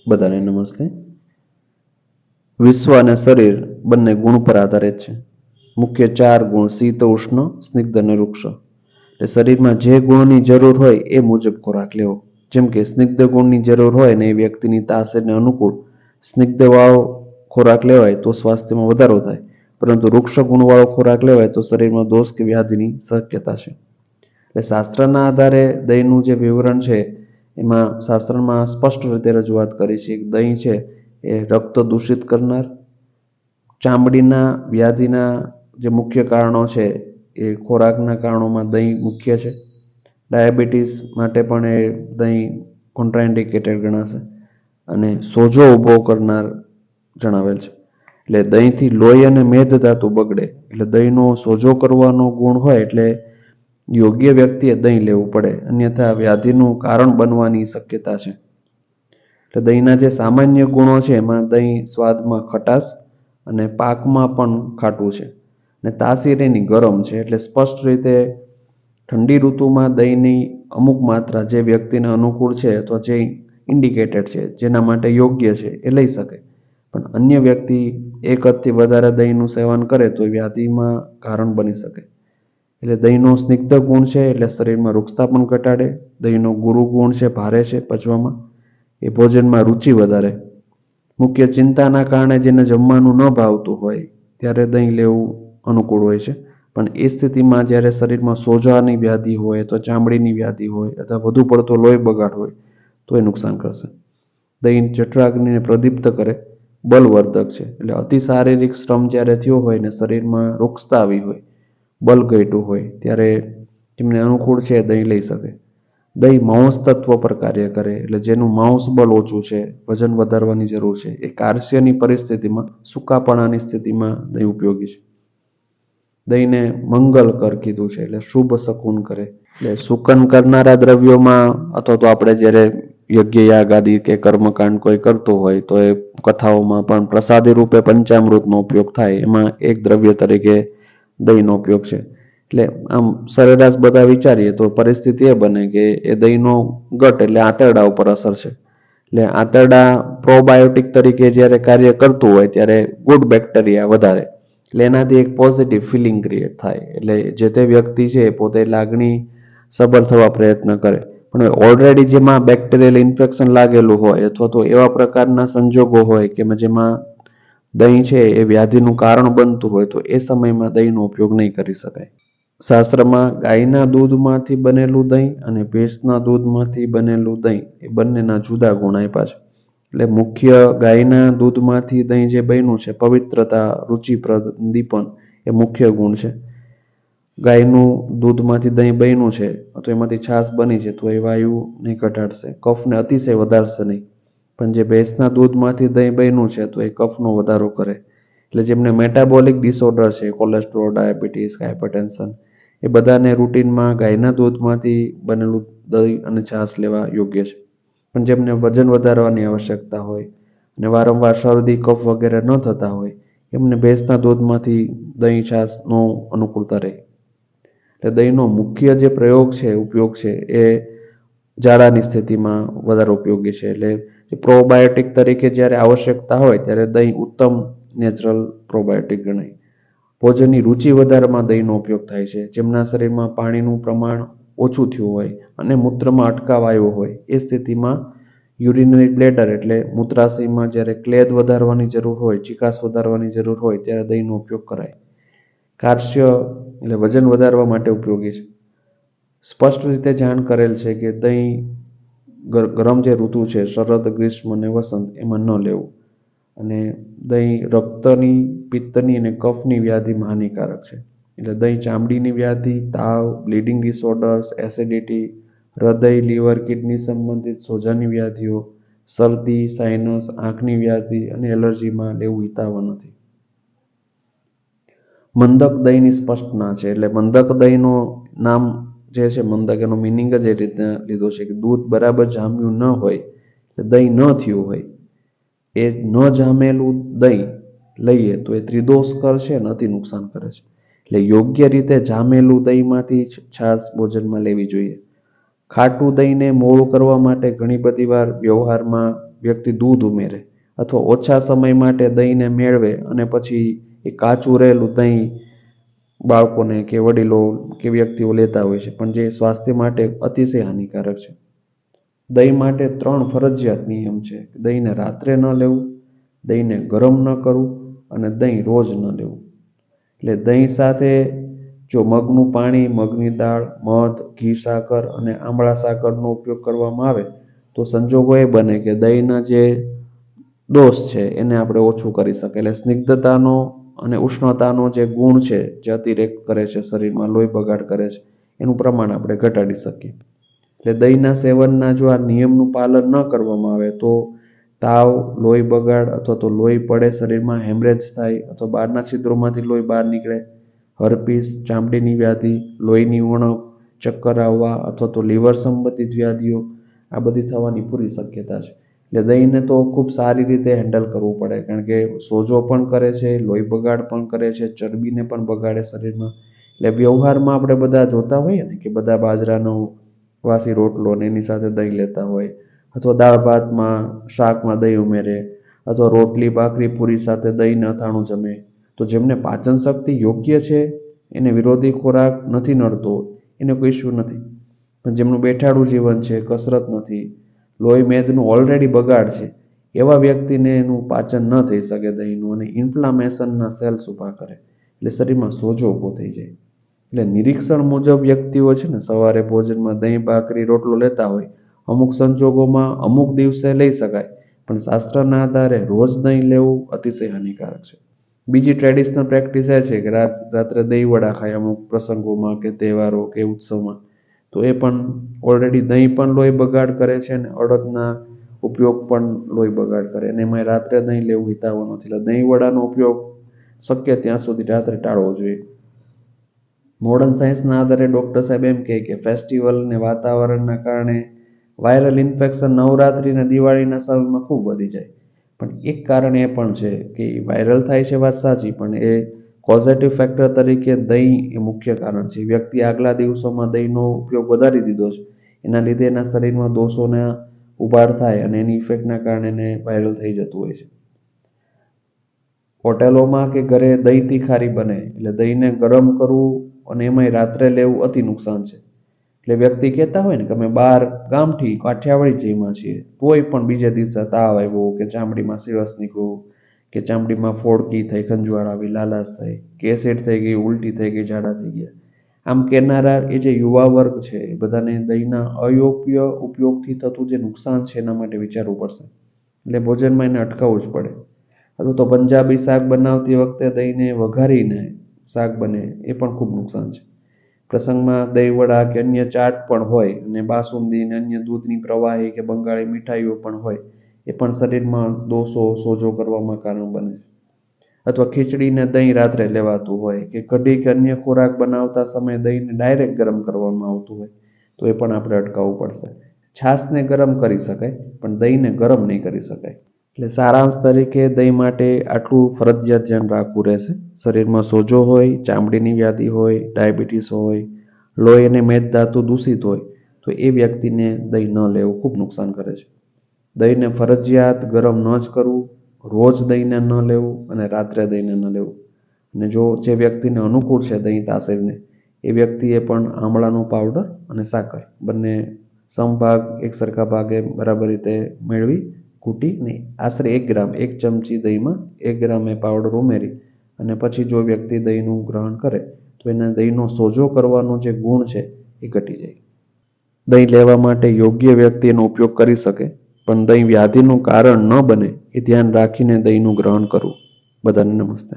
બધાને નમસ્તે. વિશ્વ અને શરીર બંને ગુણ પર આધારિત છે. મુખ્ય 4 ગુણ શીત, ઉષ્ણ, સ્નિગ્ધ અને વૃક્ષ. એટલે શરીરમાં જે ગુણની જરૂર હોય એ મુજબ ખોરાક લેવો. જેમ કે સ્નિગ્ધ ગુણની જરૂર હોય ને એ વ્યક્તિની તાસીરને અનુકૂળ સ્નિગ્ધ વાળો ખોરાક લેવાય તો સ્વાસ્થ્યમાં વધારો થાય, પરંતુ વૃક્ષ ગુણવાળો ખોરાક લેવાય તો શરીરમાં દોષ કે વ્યાધિની શક્યતા છે. એટલે શાસ્ત્રના આધારે દહીંનું જે વિવરણ છે એમાં શાસ્ત્રમાં સ્પષ્ટ રીતે રજૂઆત કરી છે કે દહીં છે એ રક્ત દૂષિત કરનાર, ચામડીના વ્યાધિના જે મુખ્ય કારણો છે એ ખોરાકના કારણોમાં દહીં મુખ્ય છે. ડાયાબિટીસ માટે પણ એ દહીં કોન્ટ્રાઇન્ડિકેટેડ ગણાશે અને સોજો ઊભો કરનાર જણાવેલ છે. એટલે દહીંથી લોહી અને મેદ ધાતુ બગડે, એટલે દહીંનો સોજો કરવાનો ગુણ હોય એટલે યોગ્ય વ્યક્તિએ દહીં લેવું પડે, અન્યથા વ્યાધિનું કારણ બનવાની શક્યતા છે. એટલે દહીંના જે સામાન્ય ગુણો છે એમાં દહીં સ્વાદમાં ખટાશ અને પાકમાં પણ ખાટું છે અને તાસીર એની ગરમ છે. એટલે સ્પષ્ટ રીતે ઠંડી ઋતુમાં દહીંની અમુક માત્રા જે વ્યક્તિને અનુકૂળ છે અથવા જે ઇન્ડિકેટેડ છે, જેના માટે યોગ્ય છે એ લઈ શકે, પણ અન્ય વ્યક્તિ એક હદથી વધારે દહીંનું સેવન કરે તો વ્યાધિમાં કારણ બની શકે. એટલે દહીંનો સ્નિગ્ધ ગુણ છે એટલે શરીરમાં રૂક્ષતા પણ ઘટાડે. દહીંનો ગુરુ ગુણ છે ભારે છે પચવામાં, એ ભોજનમાં રુચિ વધારે. મુખ્ય ચિંતાના કારણે જેને જમવાનું ન ભાવતું હોય ત્યારે દહીં લેવું અનુકૂળ હોય છે, પણ એ સ્થિતિમાં જ્યારે શરીરમાં સોજાની વ્યાધિ હોય અથવા ચામડીની વ્યાધિ હોય અથવા વધુ પડતો લોહી બગાડ હોય તો એ નુકસાન કરશે. દહીં જઠરાગ્નિને પ્રદીપ્ત કરે, બલવર્ધક છે. એટલે અતિ શારીરિક શ્રમ જ્યારે થયો હોય ને શરીરમાં રૂક્ષતા આવી હોય, બલ ઘટ્યું હોય ત્યારે જેમને અનુકૂળ છે દહીં લઈ શકે. દહીં માંસ તત્વ પર કાર્ય કરે, એટલે જેનું માંસ બળ ઓછું છે, વજન વધારવાની જરૂર છે, એ કાર્શ્યની પરિસ્થિતિમાં સૂકાપણાની સ્થિતિમાં દહીં ઉપયોગી છે. દહીંને મંગલકર કીધું છે એટલે શુભ શકુન કરે. એટલે શુકન કરનારા દ્રવ્યોમાં અથવા તો આપણે જ્યારે યજ્ઞ યાગ આદિ કે કર્મકાંડ કોઈ કરતો હોય તો એ કથાઓમાં પણ પ્રસાદી રૂપે પંચામૃતનો ઉપયોગ થાય, એમાં એક દ્રવ્ય તરીકે દહીંનો ઉપયોગ છે. એટલે આમ સરેરાશ બધા વિચારીએ તો પરિસ્થિતિ એ બને કે એ દહીંનો ગટ એટલે આંતરડા ઉપર અસર છે. એટલે આંતરડા પ્રોબાયોટિક તરીકે જ્યારે કાર્ય કરતું હોય ત્યારે ગુડ બેક્ટેરિયા વધારે, એટલે એનાથી એક પોઝિટિવ ફિલિંગ ક્રિએટ થાય, એટલે જે તે વ્યક્તિ છે એ પોતે લાગણી સબર થવા પ્રયત્ન કરે. પણ ઓલરેડી જેમાં બેક્ટેરિયલ ઇન્ફેક્શન લાગેલું હોય અથવા તો એવા પ્રકારના સંજોગો હોય કે જેમાં દહીં છે એ વ્યાધિનું કારણ બનતું હોય તો એ સમયમાં દહીંનો ઉપયોગ નહીં કરી શકાય. શાસ્ત્રમાં ગાયના દૂધમાંથી બનેલું દહીં અને ભેંસના દૂધમાંથી બનેલું દહીં એ બંનેના જુદા ગુણ આપ્યા છે. એટલે મુખ્ય ગાયના દૂધમાંથી દહીં જે બન્યું છે, પવિત્રતા, રુચિપ્રદ, દીપન એ મુખ્ય ગુણ છે. ગાયનું દૂધમાંથી દહીં બન્યું છે તો એમાંથી છાશ બની છે તો એ વાયુને ઘટાડશે, કફને અતિશય વધારશે નહીં. પણ જે ભેંસના દૂધમાંથી દહીં બન્યું છે તો એ કફનો વધારો કરે. એટલે જેમને મેટાબોલિક ડિસઓર્ડર છે, કોલેસ્ટ્રોલ, ડાયાબિટીસ, હાઇપરટેન્શન, એ બધાને રૂટીનમાં ગાયના દૂધમાંથી બનેલું દહીં અને છાશ લેવા યોગ્ય છે. પણ જેમને વજન વધારવાની આવશ્યકતા હોય અને વારંવાર શરદી, કફ વગેરે ન થતા હોય એમને ભેંસના દૂધમાંથી દહીં છાશનો અનુકૂળતા રહે. એટલે દહીંનો મુખ્ય જે પ્રયોગ છે, ઉપયોગ છે, એ ઝાડાની સ્થિતિમાં વધારે ઉપયોગી છે. એટલે પ્રોબાયોટિક તરીકે જ્યારે આવશ્યકતા હોય ત્યારે દહીં ઉત્તમ નેચરલ પ્રોબાયોટિક ગણાય. ભોજનની રુચિ વધારવામાં દહીંનો ઉપયોગ થાય છે. જેમના શરીરમાં પાણીનું પ્રમાણ ઓછું થયું હોય અને મૂત્રમાં અટકાવ આવ્યો હોય એ સ્થિતિમાં યુરિનરી બ્લેડર એટલે મૂત્રાશયમાં જ્યારે ક્લેદ વધારવાની જરૂર હોય, ચિકાસ વધારવાની જરૂર હોય ત્યારે દહીંનો ઉપયોગ કરાય. કાર્શ્ય એટલે વજન વધારવા માટે ઉપયોગી છે. સ્પષ્ટ રીતે જાણ કરેલ છે કે દહીં ગરમ જે ઋતુ છે, શરદ, ગ્રીષ્મ અને વસંત, એમાં ન લેવું. અને દહીં રક્તની, પિત્તની અને કફની વ્યાધિમાં હાનિકારક છે. એટલે દહીં ચામડીની વ્યાધિ, તાવ, બ્લીડિંગ ડિસઓર્ડર્સ, એસિડિટી, હૃદય, લીવર, કિડની સંબંધિત સોજાની વ્યાધિઓ, શરદી, સાઇનસ, આંખની વ્યાધિ અને એલર્જીમાં લેવું હિતાવહ નથી. મંદક દહીંની સ્પષ્ટ ના છે. એટલે મંદક દહીંનો નામ જે છે મંદક, એનો મિનિંગ જ એ રીતના લીધો છે કે દૂધ બરાબર જામ્યું ન હોય, દહીં ન થયું હોય, એ ન જામેલું દહીં લઈએ તો એ ત્રિદોષકર છે અને અતિ નુકસાન કરે છે. એટલે યોગ્ય રીતે જામેલું દહીંમાંથી છાશ ભોજનમાં લેવી જોઈએ. ખાટું દહીંને મોળું કરવા માટે ઘણી બધી વાર વ્યવહારમાં વ્યક્તિ દૂધ ઉમેરે અથવા ઓછા સમય માટે દહીંને મેળવે અને પછી એ કાચું રહેલું દહીં બાળકોને કે વડીલો કે વ્યક્તિઓ લેતા હોય છે, પણ જે સ્વાસ્થ્ય માટે અતિશય હાનિકારક છે. દહીં માટે 3 ફરજિયાત નિયમ છે. દહીંને રાત્રે ન લેવું, દહીંને ગરમ ન કરવું અને દહીં રોજ ન લેવું. એટલે દહીં સાથે જો મગનું પાણી, મગની દાળ, મધ, ઘી, સાકર અને આમળા સાકરનો ઉપયોગ કરવામાં આવે તો સંજોગો એ બને કે દહીંના જે દોષ છે એને આપણે ઓછું કરી શકીએ. એટલે સ્નિગ્ધતાનો અને ઉષ્ણતાનો જે ગુણ છે, જે અતિરેક કરે છે શરીરમાં, લોહી બગાડ કરે છે, એનું પ્રમાણ આપણે ઘટાડી શકીએ. એટલે દહીંના સેવનના જો આ નિયમનું પાલન ન કરવામાં આવે તો તાવ, લોહી બગાડ અથવા તો લોહી પડે શરીરમાં, હેમરેજ થાય અથવા બહારના છિદ્રોમાંથી લોહી બહાર નીકળે, હર્પીસ, ચામડીની વ્યાધિ, લોહીની ઉણપ, ચક્કર આવવા અથવા તો લીવર સંબંધિત વ્યાધિઓ આ બધી થવાની પૂરી શક્યતા છે. એટલે દહીંને તો ખૂબ સારી રીતે હેન્ડલ કરવું પડે, કારણ કે સોજો પણ કરે છે, લોહી બગાડ પણ કરે છે, ચરબીને પણ બગાડે શરીરમાં. એટલે વ્યવહારમાં આપણે બધા જોતા હોઈએ ને કે બધા બાજરાનો વાસી રોટલો ને એની સાથે દહીં લેતા હોય, અથવા દાળ ભાતમાં શાકમાં દહીં ઉમેરે, અથવા રોટલી ભાખરી પૂરી સાથે દહીંને અથાણું જમે. તો જેમને પાચન શક્તિ યોગ્ય છે, એને વિરોધી ખોરાક નથી નડતો, એને કોઈ ઇશ્યુ નથી. પણ જેમનું બેઠાડું જીવન છે, કસરત નથી, લોહી મેદનું ઓલરેડી બગાડ છે, એવા વ્યક્તિને એનું પાચન ન થઈ શકે દહીંનું, અને ઇન્ફ્લામેશનના સેલ્સ ઊભા કરે, એટલે શરીરમાં સોજો ઊભો થઈ જાય. એટલે નિરીક્ષણ મુજબ વ્યક્તિઓ છે ને સવારે ભોજનમાં દહીં ભાખરી રોટલો લેતા હોય, અમુક સંજોગોમાં અમુક દિવસે લઈ શકાય, પણ શાસ્ત્રના આધારે રોજ દહીં લેવું અતિશય હાનિકારક છે. બીજી ટ્રેડિશનલ પ્રેક્ટિસ એ છે કે રાત્રે દહીં વડા ખાય અમુક પ્રસંગોમાં કે તહેવારો કે ઉત્સવમાં. તો એ પણ ઓલરેડી દહીં પણ લોહી બગાડ કરે છે અને અડદના ઉપયોગ પણ લોહી બગાડ કરે, અને એમાં રાત્રે દહીં લેવું હિતાવહ નથી. એટલે દહીં વડાનો ઉપયોગ શક્ય ત્યાં સુધી રાત્રે ટાળવો જોઈએ. મોડર્ન સાયન્સના આધારે ડૉક્ટર સાહેબ એમ કહે કે ફેસ્ટિવલ ને વાતાવરણના કારણે વાયરલ ઇન્ફેક્શન નવરાત્રિ અને દિવાળીના સમયમાં ખૂબ વધી જાય. પણ એક કારણ એ પણ છે કે વાયરલ થાય છે, વાત સાચી, પણ એ પોઝિટિવ ફેક્ટર તરીકે દહીં એ મુખ્ય કારણ છે. વ્યક્તિ આગલા દિવસોમાં દહીંનો ઉપયોગ વધારી દીધો છે, એના લીધે એના શરીરમાં દોષોના ઉભાર થાય અને એની ઇફેક્ટના કારણે એને વાયરલ થઈ જતું હોય છે. હોટેલોમાં કે ઘરે દહીં તિખારી બને, એટલે દહીંને ગરમ કરવું અને એમાંય રાત્રે લેવું અતિ નુકસાન છે. એટલે વ્યક્તિ કહેતા હોય ને કે અમે 12 ગામથી કાઠિયાવાડી જઈમાં છીએ, તોય પણ બીજે દિવસે તાવ આવ્યો કે ચામડીમાં સિરસ નીકળ્યું કે ચામડીમાં ફોડકી થઈ, ખંજવાળ આવી, લાલાશ થઈ કે એસિડ થઈ ગઈ, ઉલટી થઈ ગઈ, ઝાડા થઈ ગયા. આમ કહેનારા એ જે યુવા વર્ગ છે એ બધાને દહીંના અયોગ્ય ઉપયોગથી થતું જે નુકસાન છે એના માટે વિચારવું પડશે. એટલે ભોજનમાં એને અટકાવવું જ પડે. અથવા તો પંજાબી શાક બનાવતી વખતે દહીંને વઘારીને શાક બને, એ પણ ખૂબ નુકસાન છે. પ્રસંગમાં દહીં વડા કે અન્ય ચાટ પણ હોય અને બાસુંદી અને અન્ય દૂધની પ્રવાહી કે બંગાળી મીઠાઈઓ પણ હોય, એ પણ શરીરમાં દોષો, સોજો કરવામાં કારણ બને છે. અથવા ખીચડીને દહીં રાત્રે લેવાતું હોય કે કઢી કે અન્ય ખોરાક બનાવતા સમયે દહીંને ડાયરેક્ટ ગરમ કરવામાં આવતું હોય, તો એ પણ આપણે અટકાવવું પડશે. છાશને ગરમ કરી શકાય, પણ દહીંને ગરમ નહીં કરી શકાય. એટલે સારાંશ તરીકે દહીં માટે આટલું ફરજિયાત ધ્યાન રાખવું રહેશે. શરીરમાં સોજો હોય, ચામડીની વ્યાધિ હોય, ડાયાબિટીસ હોય, લોહી અને મેદધાતુ દૂષિત હોય, તો એ વ્યક્તિને દહીં ન લેવું ખૂબ નુકસાન કરે છે. દહીંને ફરજિયાત ગરમ ન જ કરવું, રોજ દહીંને ન લેવું અને રાત્રે દહીંને ન લેવું. અને જો જે વ્યક્તિને અનુકૂળ છે દહીં તાસીરને, એ વ્યક્તિએ પણ આમળાનો પાવડર અને સાકર બંને સમભાગ એક સરખા ભાગે બરાબર રીતે મેળવી કૂટી ને આશરે 1 ગ્રામ 1 ચમચી દહીંમાં 1 ગ્રામ એ પાવડર ઉમેરી અને પછી જો વ્યક્તિ દહીંનું ગ્રહણ કરે તો એને દહીંનો સોજો કરવાનો જે ગુણ છે એ ઘટી જાય. દહીં લેવા માટે યોગ્ય વ્યક્તિ એનો ઉપયોગ કરી શકે, પણ દહીં વ્યાધિનું કારણ ન બને એ ધ્યાન રાખીને દહીંનું ગ્રહણ કરવું. બધાને નમસ્તે.